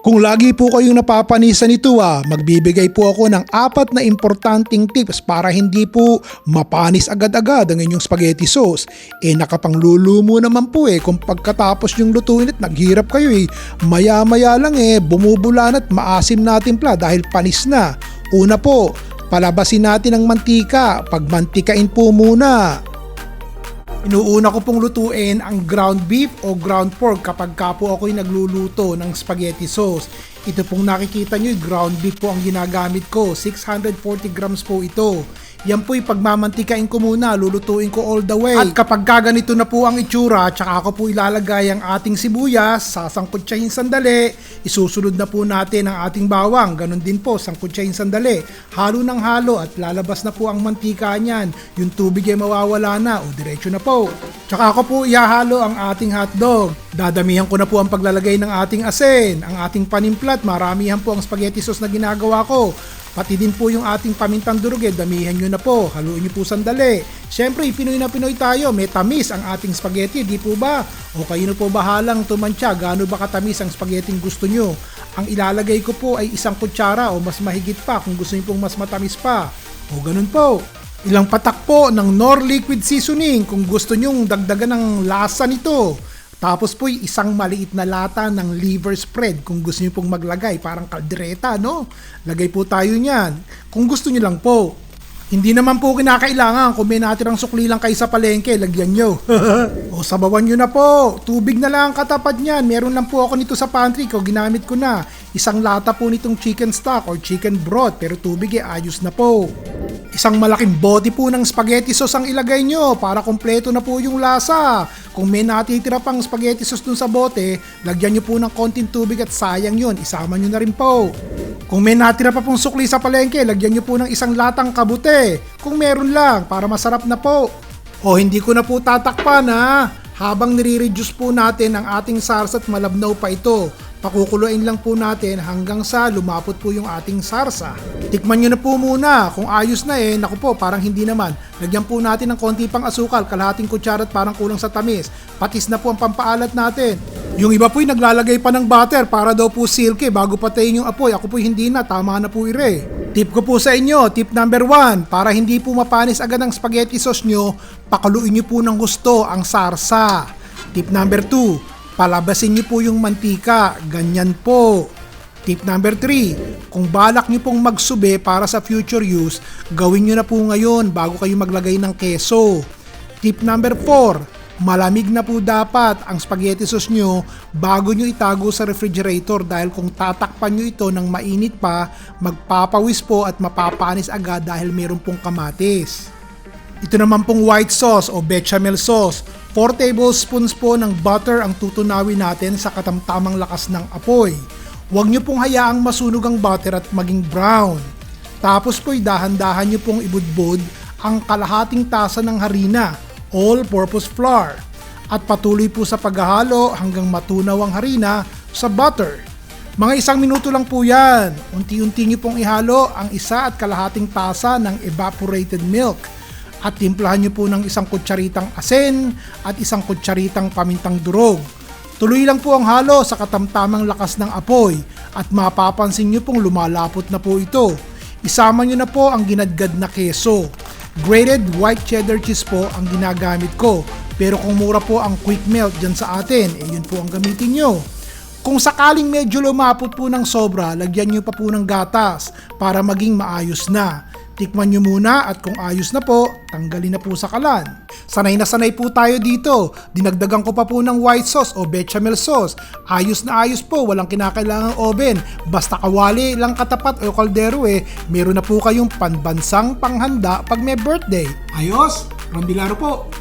Kung lagi po kayong napapanisan nito magbibigay po ako ng 4 na importanteng tips para hindi po mapanis agad-agad ang inyong spaghetti sauce. Nakapanglulumo naman po kung pagkatapos yung lutuin at naghirap kayo maya-maya lang bumubulan at maasim na timpla dahil panis na. Una po, palabasin natin ang mantika, pagmantikain po muna. Inuuna ko pong lutuin ang ground beef o ground pork kapag ka po ako'y nagluluto ng spaghetti sauce. Ito pong nakikita nyo, ground beef po ang ginagamit ko. 640 grams po ito. Yan po'y pagmamantikain ko muna, lulutuin ko all the way. At kapag ganito na po ang itsura, tsaka ko po ilalagay ang ating sibuyas, sasangkutsahin sandali, isusunod na po natin ang ating bawang, ganun din po, sangkutsahin sandali, halo ng halo at lalabas na po ang mantika niyan, yung tubig ay mawawala na o diretso na po. Tsaka ko po ihahalo ang ating hotdog. Dadamihan ko na po ang paglalagay ng ating asin, ang ating panimplat, maramihan po ang spaghetti sauce na ginagawa ko. Pati din po yung ating pamintang durog, damihan nyo na po, haluin nyo po sandali. Siyempre, Pinoy na Pinoy tayo, may tamis ang ating spaghetti, di po ba? O kayo na po bahalang tumansya, gaano ba katamis ang spaghetti gusto nyo? Ang ilalagay ko po ay 1 kutsara o mas mahigit pa kung gusto nyo pong mas matamis pa. O ganun po. Ilang patak po ng Knorr liquid seasoning kung gusto nyong dagdagan ng lasa nito. Tapos po isang maliit na lata ng liver spread kung gusto niyo pong maglagay, parang kaldereta, no? Lagay po tayo niyan. Kung gusto niyo lang po. Hindi naman po kinakailangan kung may natirang sukli lang kayo sa palengke, lagyan nyo. O sabawan nyo na po. Tubig na lang ang katapat niyan. Meron lang po ako nito sa pantry ko, ginamit ko na. 1 lata po nitong chicken stock or chicken broth, pero tubig ayos na po. Isang malaking bote po ng spaghetti sauce ang ilagay nyo para kompleto na po yung lasa. Kung may natitira pang spaghetti sauce dun sa bote, lagyan nyo po ng konting tubig at sayang yun, isama nyo na rin po. Kung may natira pa pong sukli sa palengke, lagyan nyo po ng 1 latang kabute. Kung meron lang, para masarap na po. O hindi ko na po tatakpan habang nire-reduce po natin ang ating sarsa at malabnaw pa ito. Pakukuluin lang po natin hanggang sa lumapot po yung ating sarsa. Tikman nyo na po muna. Kung ayos na naku po, parang hindi naman. Lagyan po natin ng konti pang asukal, kalahating kutsara at parang kulang sa tamis. Patis na po ang pampaalat natin. Yung iba po'y naglalagay pa ng butter para daw po silky bago patayin yung apoy. Ako po'y hindi na, tama na po Tip ko po sa inyo, tip number 1, para hindi po mapanis agad ang spaghetti sauce nyo, pakuluin nyo po ng gusto ang sarsa. Tip number 2, palabasin nyo po yung mantika, ganyan po. Tip number 3, kung balak nyo pong magsube para sa future use, gawin nyo na po ngayon bago kayo maglagay ng keso. Tip number 4, malamig na po dapat ang spaghetti sauce nyo bago nyo itago sa refrigerator dahil kung tatakpan nyo ito ng mainit pa, magpapawis po at mapapanis agad dahil meron pong kamatis. Ito naman pong white sauce o bechamel sauce. 4 tablespoons po ng butter ang tutunawin natin sa katamtamang lakas ng apoy. Huwag nyo pong hayaang masunog ang butter at maging brown. Tapos po'y dahan-dahan nyo pong ibudbud ang kalahating tasa ng harina, all-purpose flour, at patuloy po sa paghahalo hanggang matunaw ang harina sa butter. Mga 1 minuto lang po yan. Unti-unti nyo pong ihalo ang 1 1/2 tasa ng evaporated milk at timplahan nyo po ng 1 kutsaritang asin at 1 kutsaritang pamintang durog. Tuloy lang po ang halo sa katamtamang lakas ng apoy at mapapansin nyo pong lumalapot na po ito. Isama nyo na po ang ginadgad na keso. Grated white cheddar cheese po ang ginagamit ko. Pero kung mura po ang quick melt dyan sa atin, yun po ang gamitin nyo. Kung sakaling medyo lumapot po ng sobra, lagyan nyo pa po ng gatas para maging maayos na. Tikman nyo muna at kung ayos na po, tanggalin na po sa kalan. Sanay na sanay po tayo dito. Dinagdagan ko pa po ng white sauce o bechamel sauce. Ayos na ayos po, walang kinakailangang oven. Basta kawali lang katapat o kaldero meron na po kayong panbansang panghanda pag may birthday. Ayos, Rambilaro po.